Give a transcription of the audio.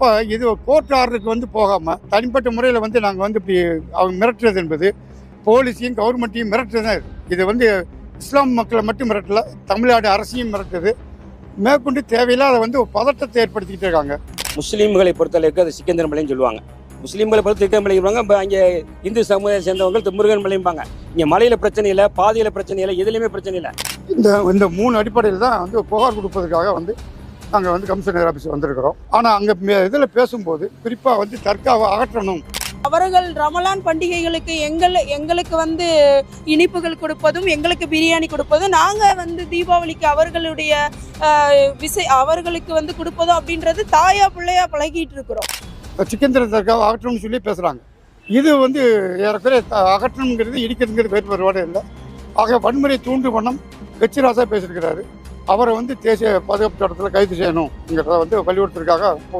அப்போ இது கோர்ட் ஆர்டருக்கு வந்து போகாமல் தனிப்பட்ட முறையில் வந்து நாங்கள் வந்து இப்படி அவங்க மிரட்டுறது என்பது போலீஸையும் கவர்மெண்ட்டையும் மிரட்டுறது தான். இது வந்து இஸ்லாம் மக்களை மட்டும் மிரட்டல, தமிழ்நாடு அரசையும் மிரட்டுது. மேற்கொண்டு தேவையில்லாத வந்து ஒரு பதட்டத்தை ஏற்படுத்திக்கிட்டு இருக்காங்க. முஸ்லீம்களை பொறுத்தளவுக்கு அது சிக்கந்தர் மலைன்னு சொல்லுவாங்க. முஸ்லீம்களை பொறுத்த சிக்கன் மலைப்பாங்க. இப்போ அங்கே இந்து சமூகத்தை சேர்ந்தவங்க முருகன் மலைப்பாங்க. இங்கே மலையில் பிரச்சனை இல்லை, பாதையில் பிரச்சனை இல்லை, எதுலையுமே பிரச்சனை இல்லை. இந்த 3 அடிப்படையில் தான் வந்து புகார் கொடுப்பதற்காக வந்து நாங்கள் வந்து கமிஷனர் ஆஃபீஸ் வந்திருக்கிறோம். ஆனால் அங்கே இதில் பேசும்போது குறிப்பாக வந்து தர்காவை அகற்றணும். அவர்கள் ரமலான் பண்டிகைகளுக்கு எங்களுக்கு வந்து இனிப்புகள் கொடுப்பதும், எங்களுக்கு பிரியாணி கொடுப்பதும், நாங்கள் வந்து தீபாவளிக்கு அவர்களுடைய அவர்களுக்கு வந்து கொடுப்பதும் அப்படின்றது தாயா பிள்ளையா பழகிட்டு இருக்கிறோம். சிக்கந்தர் தர்காவை அகற்றணும்னு சொல்லி பேசுகிறாங்க. இது வந்து ஏறக்குறைய அகற்றணுங்கிறது இடிக்கிறதுங்கிறது வேறுபாடு இல்லை. ஆக வன்முறை தூண்டு வண்ணம் கச்சிராசா பேசியிருக்கிறாரு. அவரை வந்து தேசிய பாதுகாப்பு சட்டத்தில் கைது செய்யணுங்கிறத வந்து வலியுறுத்திற்காக